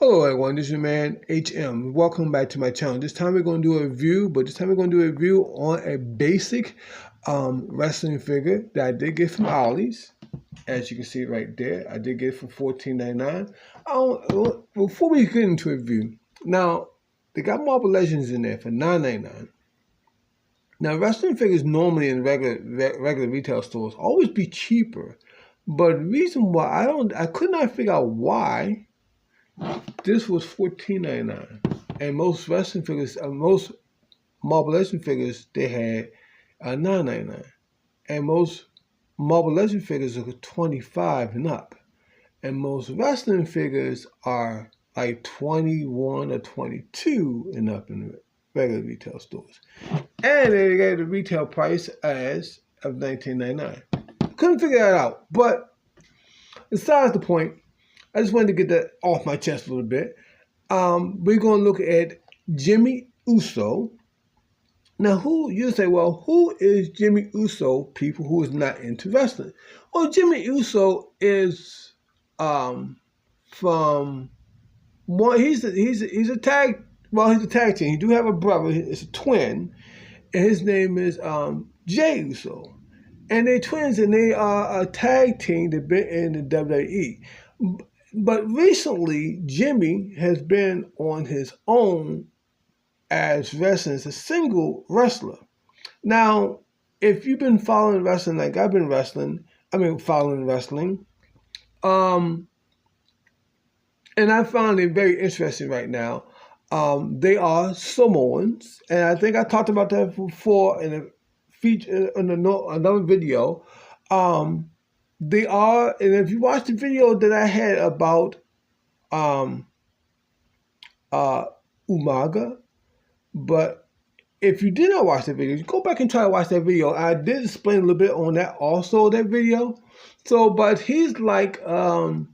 Hello everyone, this is your man HM. Welcome back to my channel. This time we're going to do a review, on a basic wrestling figure that I did get from Ollie's. As you can see right there, I did get it for $14.99. Before we get into a review, now they got Marvel Legends in there for $9.99. Now wrestling figures normally in regular retail stores always be cheaper, but the reason why I could not figure out why this was $14.99, and most wrestling figures, most Marvel Legend figures, they had $9.99, and most Marvel Legend figures are $25 and up, and most wrestling figures are like $21 or $22 and up in regular retail stores, and they got the retail price as of $19.99. Couldn't figure that out, but besides the point. I just wanted to get that off my chest a little bit. We're going to look at Jimmy Uso. Now, you say, well, who is Jimmy Uso, people who is not into wrestling? Well, Jimmy Uso is from one. He's a tag. Well, he's a tag team. He do have a brother. It's a twin, and his name is Jay Uso. And they're twins, and they are a tag team that been in the WWE. But recently, Jimmy has been on his own as wrestling, as a single wrestler. Now, if you've been following wrestling like I've been following wrestling, and I found it very interesting right now. They are Samoans, and I think I talked about that before in a feature in another video. They are, and if you watch the video that I had about Umaga, but if you did not watch that video, go back and try to watch that video. I did explain a little bit on that also, that video. So, but he's like, they're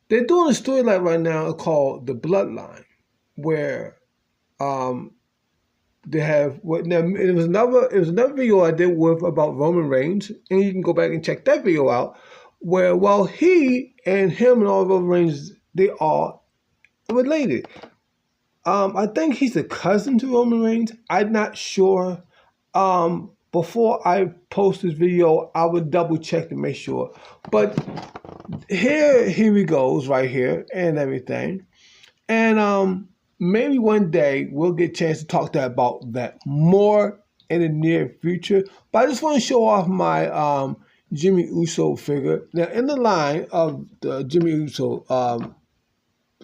doing a storyline right now called The Bloodline, where they have it was another video I did with about Roman Reigns, and you can go back and check that video out, where he and him and all of Roman Reigns, they are related. I think he's a cousin to Roman Reigns. I'm not sure. Before I post this video, I would double check to make sure. But here he goes right here and everything, and maybe one day we'll get a chance to talk about that more in the near future. But I just want to show off my Jimmy Uso figure. Now, in the line of the Jimmy Uso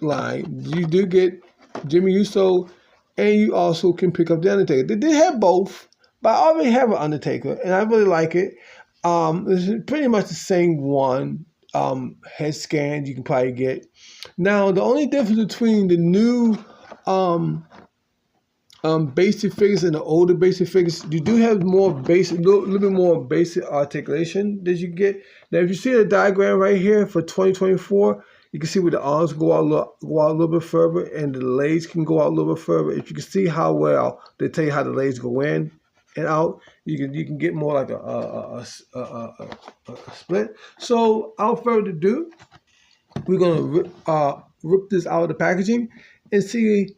line, you do get Jimmy Uso, and you also can pick up the Undertaker. They did have both, but I already have an Undertaker, and I really like it. It's pretty much the same one. Head scan you can probably get. Now, the only difference between the new basic figures and the older basic figures, you do have more basic, little bit more basic articulation that you get. Now, if you see the diagram right here for 2024, you can see where the arms go out a little bit further, and the legs can go out a little bit further. If you can see how well they tell you how the legs go in and out, you can get more like a split. So, without further ado, we're gonna rip this out of the packaging and see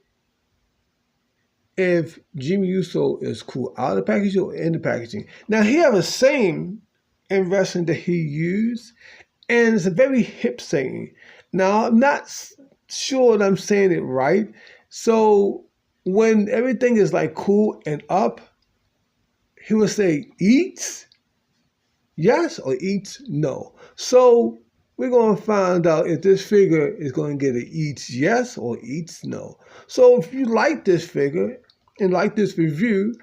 if Jimmy Uso is cool out of the packaging or in the packaging. Now, he has a saying in wrestling that he used, and it's a very hip saying. Now, I'm not sure that I'm saying it right. So when everything is like cool and up, he will say, eats yes or eats no. So we're going to find out if this figure is going to get an eats yes or eats no. So if you like this figure and like this review,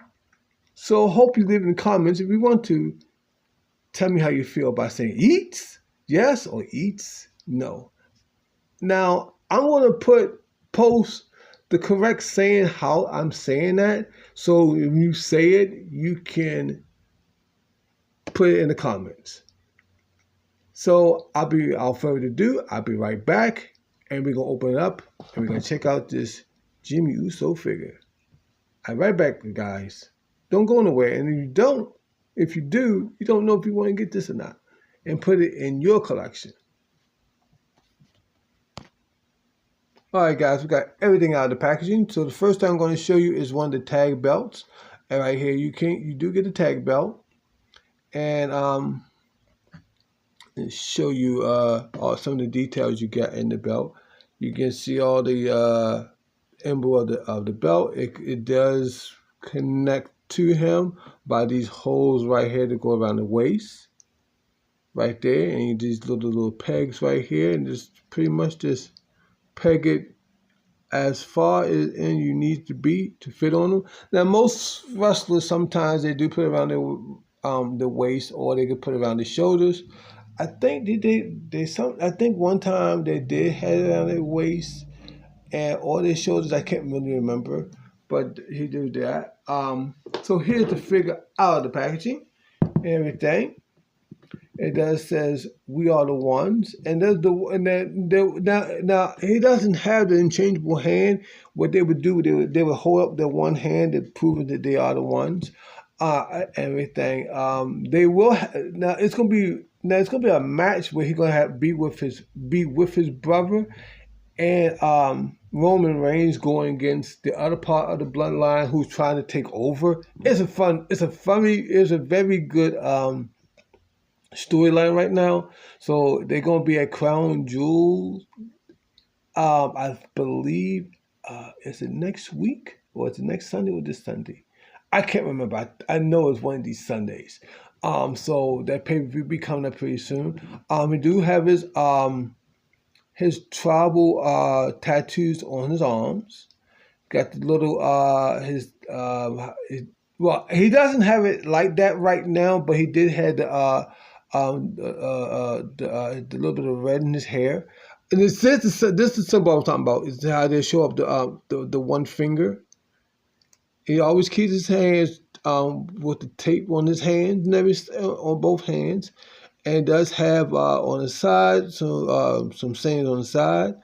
so hope you leave in the comments if you want to tell me how you feel by saying eats yes or eats no. Now, I'm going to post the correct saying, how I'm saying that. So when you say it, you can put it in the comments. So without further ado, I'll be right back, and we're going to open it up, and we're going to check out this Jimmy Uso figure. I'll be right back, guys. Don't go nowhere. And if you do, you don't know if you want to get this or not, and put it in your collection. All right, guys, we got everything out of the packaging. So the first thing I'm going to show you is one of the tag belts. And right here, you do get a tag belt, and show you all some of the details you get in the belt. You can see all the emblem of the belt. It does connect to him by these holes right here to go around the waist, right there, and these little pegs right here, and just pretty much just peg it as far as in you need to be to fit on them. Now, most wrestlers sometimes they do put it around the waist, or they could put it around the shoulders. I think I think one time they did have it around their waist and or their shoulders. I can't really remember, but he did that. So here's the figure out of the packaging and everything. It does says we are the ones, and there's the and then now he doesn't have the interchangeable hand. What they would do, they would hold up their one hand and prove that they are the ones. Everything. They will now. It's gonna be a match where he's gonna have be with his brother, and Roman Reigns going against the other part of the bloodline who's trying to take over. It's a very good storyline right now. So they're gonna be at Crown Jewel. I believe is it next week or is it next Sunday or this Sunday? I can't remember. I know it's one of these Sundays. So that pay-per-view be coming up pretty soon. We do have his tribal tattoos on his arms. Got the little well, he doesn't have it like that right now, but he did have the little bit of red in his hair. And this is the symbol I'm talking about. Is how they show up the one finger. He always keeps his hands with the tape on his hands, never on both hands, and does have on the side some sayings on the side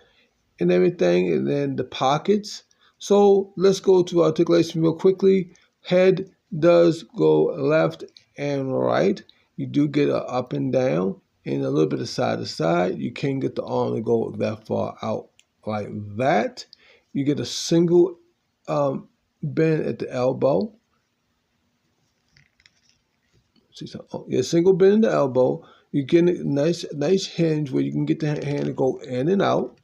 and everything, and then the pockets. So let's go to articulation real quickly. Head does go left and right. You do get a up and down and a little bit of side to side. You can't get the arm to go that far out like that. You get a single bend at the elbow. See something? Oh, yeah, single bend in the elbow. You get a nice hinge where you can get the hand to go in and out.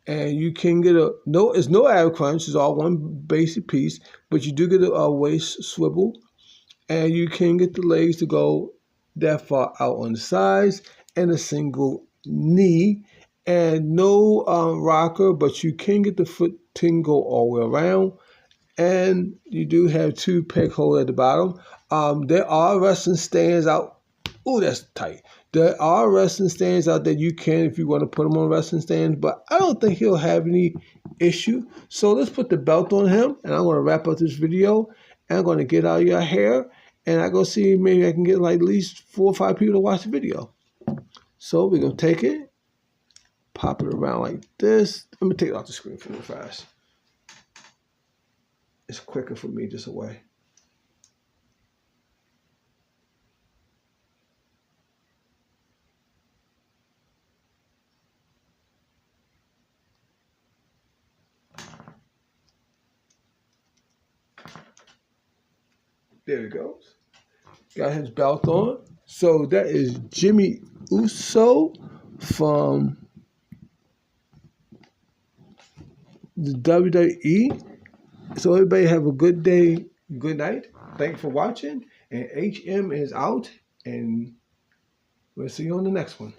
And you can get it's no ab crunch. It's all one basic piece, but you do get a waist swivel, and you can get the legs to go that far out on the sides, and a single knee, and no rocker, but you can get the foot to go all the way around, and you do have two peg holes at the bottom. There are wrestling stands out. Oh, that's tight. There are wrestling stands out that you can if you want to put them on wrestling stands, but I don't think he'll have any issue. So let's put the belt on him, and I'm going to wrap up this video, and I'm going to get out your hair, and I'm going to see maybe I can get like at least 4 or 5 people to watch the video. So we're going to take it, pop it around like this. Let me take it off the screen for real fast. It's quicker for me this way. There it goes. Got his belt on. So that is Jimmy Uso from the WWE. So everybody have a good day, good night. Thanks for watching. And HM is out. And we'll see you on the next one.